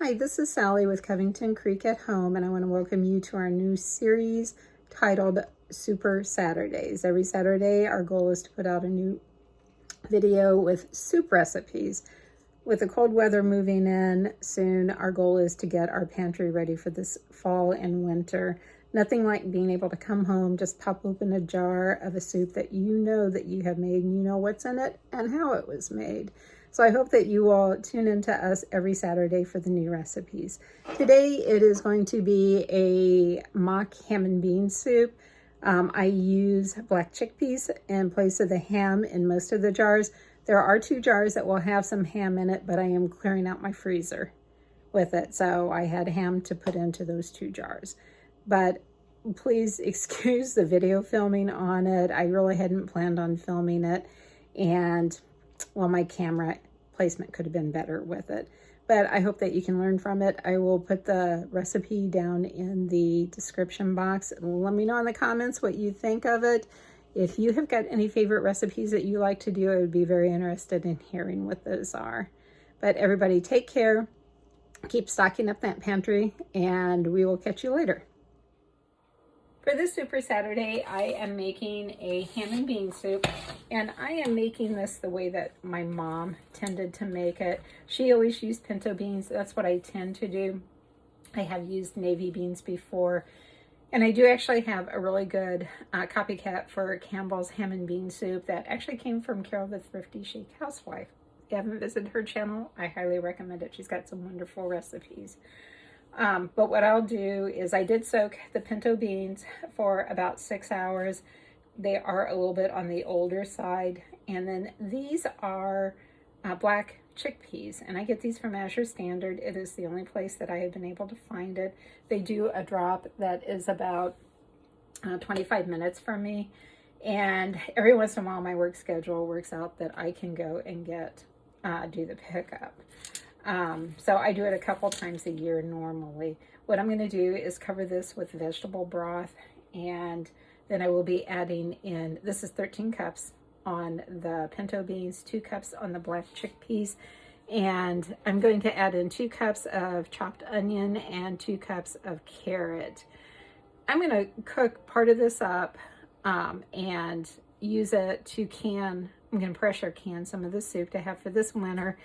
Hi, this is Sally with Covington Creek at Home, and I want to welcome you to our new series titled Super Saturdays. Every Saturday, our goal is to put out a new video with soup recipes. With the cold weather moving in soon, our goal is to get our pantry ready for this fall and winter. Nothing like being able to come home, just pop open a jar of a soup that you know that you have made, and you know what's in it and how it was made. So I hope that you will tune into us every Saturday for the new recipes. Today it is going to be a mock ham and bean soup. I use black chickpeas in place of the ham in most of the jars. There are 2 jars that will have some ham in it, but I am clearing out my freezer with it. So I had ham to put into those 2 jars. But please excuse the video filming on it. I really hadn't planned on filming it. And well, my camera placement could have been better with it, but I hope that you can learn from it. I will put the recipe down in the description box. Let me know in the comments what you think of it. If you have got any favorite recipes that you like to do, I would be very interested in hearing what those are. But everybody take care, keep stocking up that pantry, and we will catch you later. For this Super Saturday, I am making a ham and bean soup, and I am making this the way that my mom tended to make it. She always used pinto beans. That's what I tend to do. I have used navy beans before, and I do actually have a really good copycat for Campbell's ham and bean soup that actually came from Carol the Thrifty Chic Housewife. If you haven't visited her channel, I highly recommend it. She's got some wonderful recipes. But what I'll do is I did soak the pinto beans for about 6 hours. They are a little bit on the older side. And then these are black chickpeas. And I get these from Azure Standard. It is the only place that I have been able to find it. They do a drop that is about 25 minutes from me. And every once in a while my work schedule works out that I can go and do the pickup. So I do it a couple times a year normally. What I'm going to do is cover this with vegetable broth, and then I will be adding in, this is 13 cups on the pinto beans, 2 cups on the black chickpeas, and I'm going to add in 2 cups of chopped onion and 2 cups of carrot. I'm going to cook part of this up and use it to can, I'm going to pressure can some of the soup to have for this winter.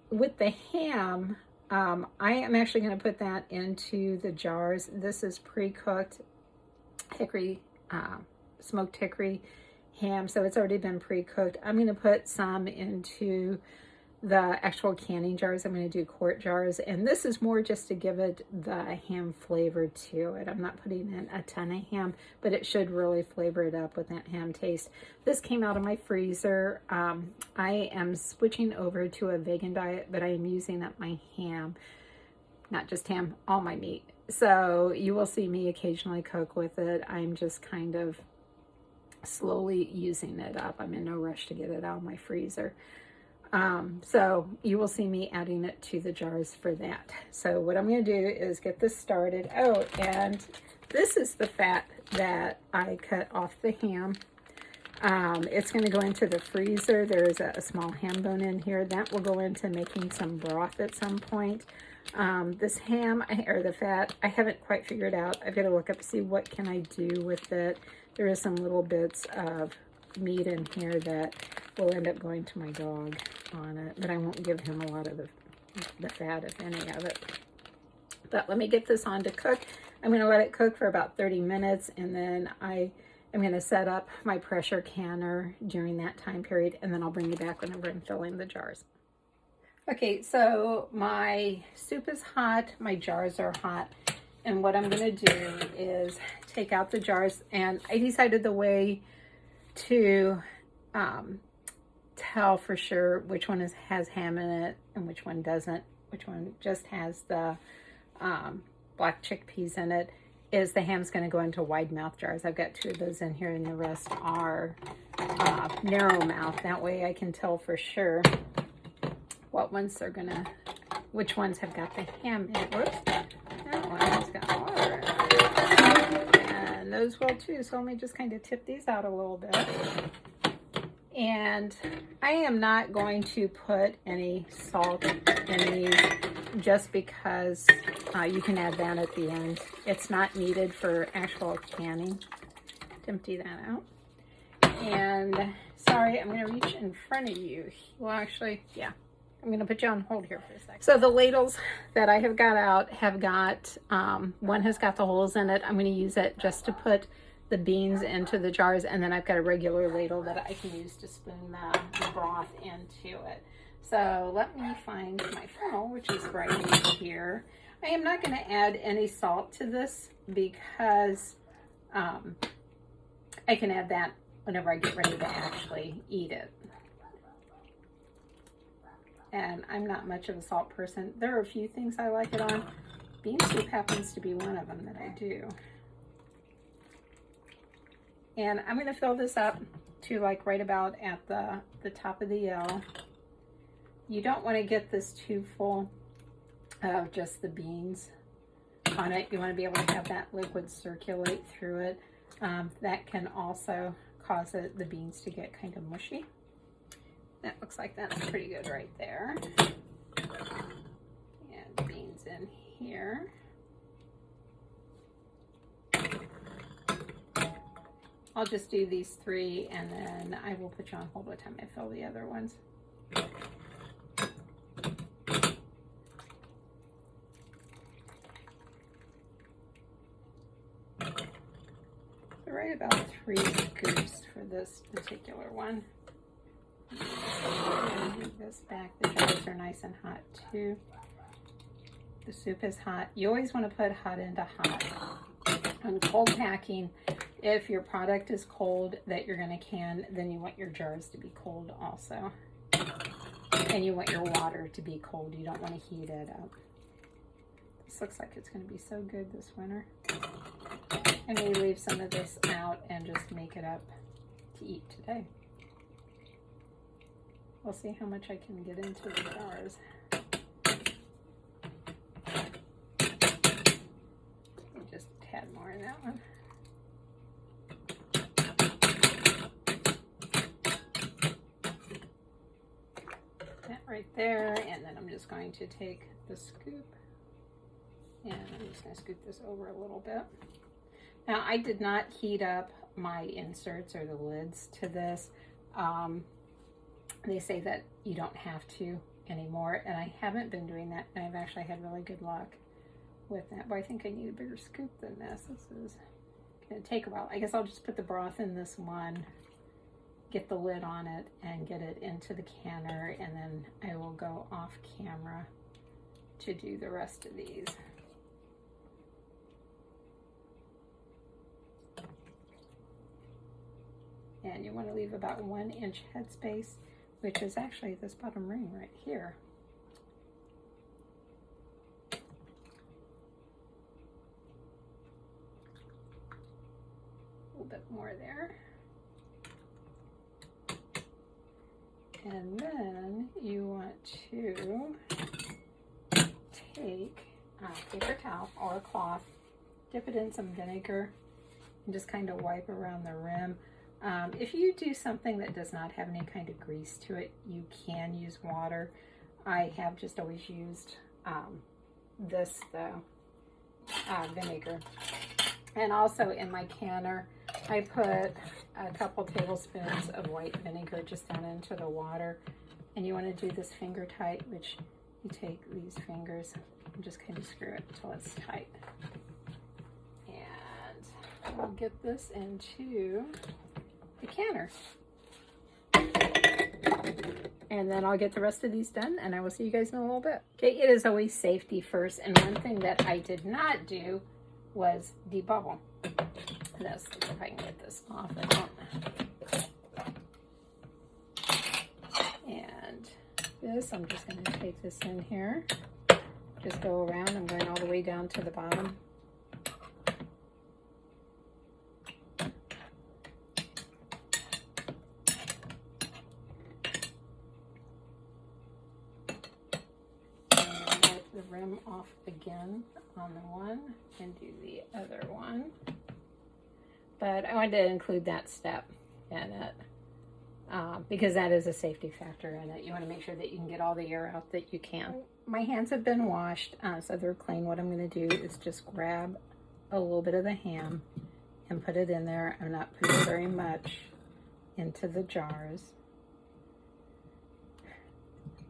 With the ham, I am actually going to put that into the jars. This is pre-cooked hickory, smoked hickory ham, so it's already been pre-cooked. I'm going to put some into the actual canning jars. I'm going to do quart jars, and this is more just to give it the ham flavor to it. I'm not putting in a ton of ham, but it should really flavor it up with that ham taste. This came out of my freezer. I am switching over to a vegan diet, but I am using up my ham, not just ham, all my meat. So you will see me occasionally cook with it. I'm just kind of slowly using it up. I'm in no rush to get it out of my freezer. So you will see me adding it to the jars for that. So what I'm going to do is get this started. Oh, and this is the fat that I cut off the ham. It's going to go into the freezer. There's a small ham bone in here. That will go into making some broth at some point. This ham, or the fat, I haven't quite figured out. I've got to look up, see what can I do with it. There is some little bits of meat in here that will end up going to my dog on it, but I won't give him a lot of the fat, if any of it. But let me get this on to cook. I'm going to let it cook for about 30 minutes, and then I am going to set up my pressure canner during that time period, and then I'll bring you back whenever I'm filling the jars. Okay, so my soup is hot, my jars are hot, and what I'm going to do is take out the jars, and I decided the way to tell for sure which one has ham in it and which one doesn't, which one just has the black chickpeas in it, is the ham's going to go into wide mouth jars. I've got 2 of those in here, and the rest are narrow mouth. That way I can tell for sure what ones are gonna, which ones have got the ham in it. Whoops, that one's got water in it. And those will too, so let me just kind of tip these out a little bit. And I am not going to put any salt in these just because you can add that at the end. It's not needed for actual canning. Empty that out. And sorry, I'm going to reach in front of you. Well, actually, yeah. I'm going to put you on hold here for a second. So the ladles that I have got out have got, one has got the holes in it. I'm going to use it just to put the beans into the jars, and then I've got a regular ladle that I can use to spoon the broth into it. So let me find my funnel, which is right here. I am not going to add any salt to this because I can add that whenever I get ready to actually eat it. And I'm not much of a salt person. There are a few things I like it on. Bean soup happens to be one of them that I do. And I'm going to fill this up to like right about at the top of the L. You don't want to get this too full of just the beans on it. You want to be able to have that liquid circulate through it. That can also cause the beans to get kind of mushy. That looks like that's pretty good right there. And beans in here. I'll just do these three, and then I will put you on hold by the time I fill the other ones. So right about 3 scoops for this particular one. Move this back. The jars are nice and hot too. The soup is hot. You always want to put hot into hot. On cold packing, if your product is cold that you're going to can, then you want your jars to be cold also. And you want your water to be cold. You don't want to heat it up. This looks like it's going to be so good this winter. I may leave some of this out and just make it up to eat today. We'll see how much I can get into the jars. Just a tad more in that one. That right there, and then I'm just going to take the scoop and I'm just going to scoop this over a little bit. Now, I did not heat up my inserts or the lids to this. They say that you don't have to anymore, and I haven't been doing that, and I've actually had really good luck with that. But I think I need a bigger scoop than this. This is going to take a while. I guess I'll just put the broth in this one, get the lid on it, and get it into the canner, and then I will go off camera to do the rest of these. And you want to leave about 1 inch headspace, which is actually this bottom ring right here. A little bit more there. And then you want to take a paper towel or a cloth, dip it in some vinegar, and just kind of wipe around the rim. If you do something that does not have any kind of grease to it, you can use water. I have just always used this, vinegar. And also in my canner, I put a couple tablespoons of white vinegar just down into the water. And you want to do this finger tight, which you take these fingers and just kind of screw it until it's tight. And we'll get this into the canner. And then I'll get the rest of these done, and I will see you guys in a little bit. Okay, it is always safety first, and one thing that I did not do was debubble this. If I can get this off, I don't. And this, I'm just going to take this in here. Just go around. I'm going all the way down to the bottom. The rim off again on the one and do the other one, but I wanted to include that step in it. because that is a safety factor in it. You want to make sure that you can get all the air out that you can. My hands have been washed, so they're clean. What I'm going to do is just grab a little bit of the ham and put it in there. I'm not putting very much into the jars.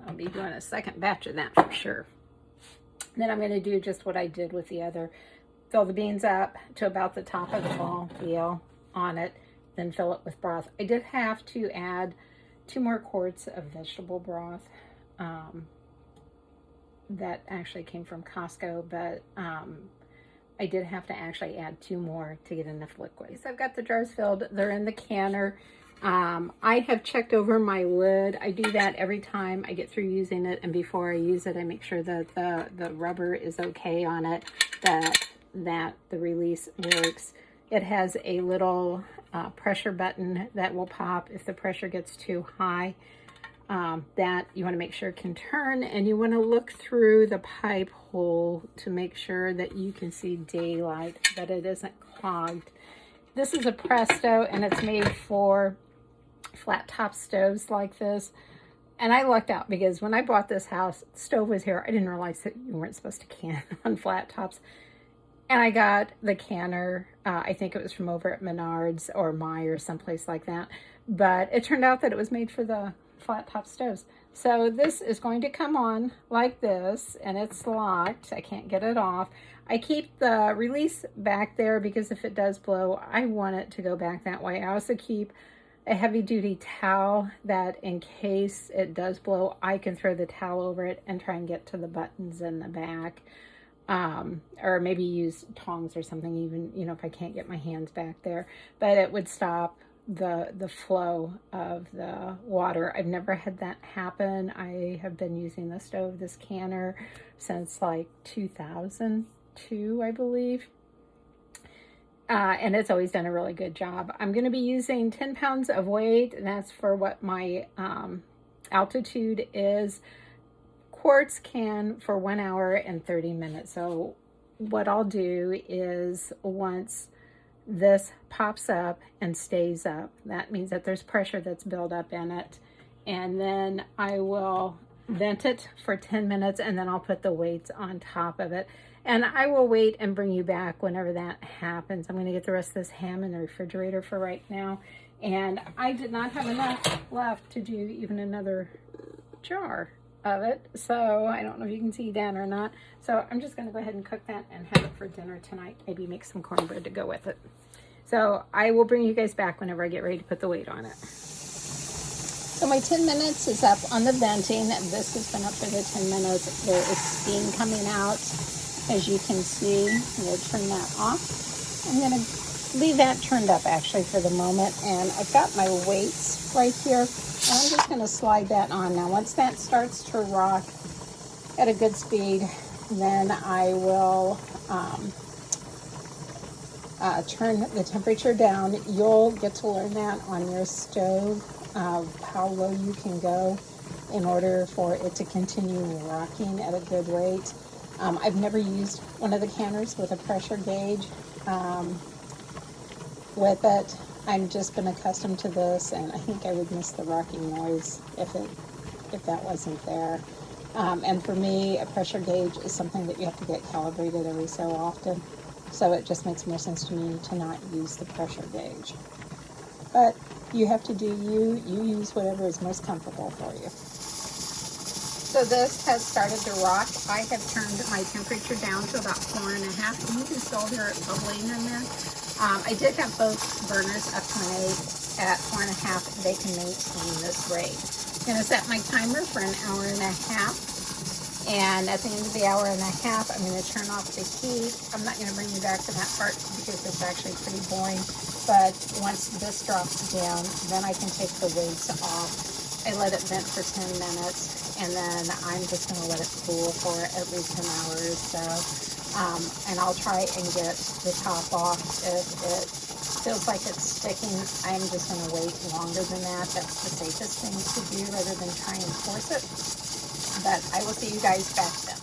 I'll be doing a second batch of that for sure. Then I'm going to do just what I did with the other. Fill the beans up to about the top of the bowl, peel on it, then fill it with broth. I did have to add 2 more quarts of vegetable broth. That actually came from Costco, but I did have to actually add 2 more to get enough liquid. So I've got the jars filled. They're in the canner. I have checked over my lid. I do that every time I get through using it, and before I use it, I make sure that the rubber is okay on it, that the release works. It has a little pressure button that will pop if the pressure gets too high. That you want to make sure can turn, and you want to look through the pipe hole to make sure that you can see daylight, that it isn't clogged. This is a Presto, and it's made for flat top stoves like this. And I lucked out because when I bought this house, the stove was here. I didn't realize that you weren't supposed to can on flat tops. And I got the canner, I think it was from over at Menards or or someplace like that. But it turned out that it was made for the flat top stoves. So this is going to come on like this, and it's locked. I can't get it off. I keep the release back there because if it does blow, I want it to go back that way. I also keep a heavy duty towel that in case it does blow, I can throw the towel over it and try and get to the buttons in the back. Or maybe use tongs or something, even, you know, if I can't get my hands back there. But it would stop the flow of the water. I've never had that happen. I have been using the stove, this canner, since like 2002, I believe. And it's always done a really good job. I'm going to be using 10 pounds of weight, and that's for what my altitude is. Quarts can for 1 hour and 30 minutes. So what I'll do is once this pops up and stays up, that means that there's pressure that's built up in it. And then I will vent it for 10 minutes, and then I'll put the weights on top of it. And I will wait and bring you back whenever that happens. I'm going to get the rest of this ham in the refrigerator for right now. And I did not have enough left to do even another jar of it. So I don't know if you can see that or not. So I'm just going to go ahead and cook that and have it for dinner tonight. Maybe make some cornbread to go with it. So I will bring you guys back whenever I get ready to put the weight on it. So my 10 minutes is up on the venting. This has been up for the 10 minutes. There is steam coming out, as you can see. I'm going to turn that off. I'm going to leave that turned up actually for the moment. And I've got my weights right here. And I'm just going to slide that on. Now once that starts to rock at a good speed, then I will turn the temperature down. You'll get to learn that on your stove, how low you can go in order for it to continue rocking at a good rate. I've never used one of the canners with a pressure gauge with it. I've just been accustomed to this, and I think I would miss the rocking noise if that wasn't there. And for me, a pressure gauge is something that you have to get calibrated every so often. So it just makes more sense to me to not use the pressure gauge. But you have to do you. You use whatever is most comfortable for you. So this has started to rock. I have turned my temperature down to about 4.5. And you can still hear it bubbling in there. I did have both burners up to my at 4.5. They can maintain this rate. I'm going to set my timer for an hour and a half. And at the end of the hour and a half, I'm going to turn off the heat. I'm not going to bring you back to that part because it's actually pretty boring. But once this drops down, then I can take the weights off. I let it vent for 10 minutes, and then I'm just going to let it cool for at least an hour or so. And I'll try and get the top off. If it feels like it's sticking, I'm just going to wait longer than that. That's the safest thing to do rather than try and force it. But I will see you guys back then.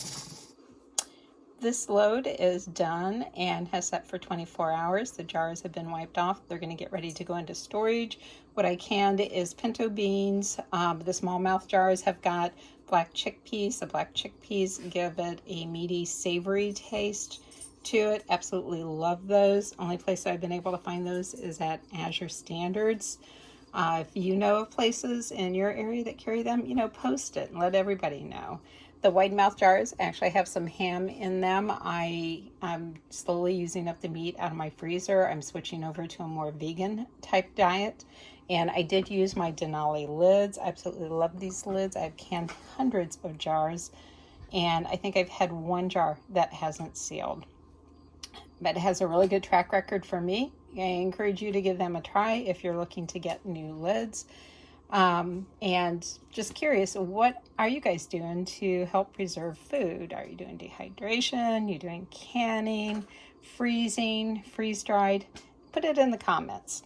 this load is done and has set for 24 hours. The jars have been wiped off. They're going to get ready to go into storage. What I canned is pinto beans. The smallmouth jars have got black chickpeas. The black chickpeas give it a meaty, savory taste to it. Absolutely love those. Only place I've been able to find those is at Azure Standards. If you know of places in your area that carry them, you know, post it and let everybody know. The wide mouth jars actually have some ham in them. I'm slowly using up the meat out of my freezer. I'm switching over to a more vegan type diet. And I did use my Denali lids. I absolutely love these lids. I've canned hundreds of jars, and I think I've had one jar that hasn't sealed. But it has a really good track record for me. I encourage you to give them a try if you're looking to get new lids. And just curious, what are you guys doing to help preserve food? Are you doing dehydration? You doing canning, freezing, freeze-dried? Put it in the comments.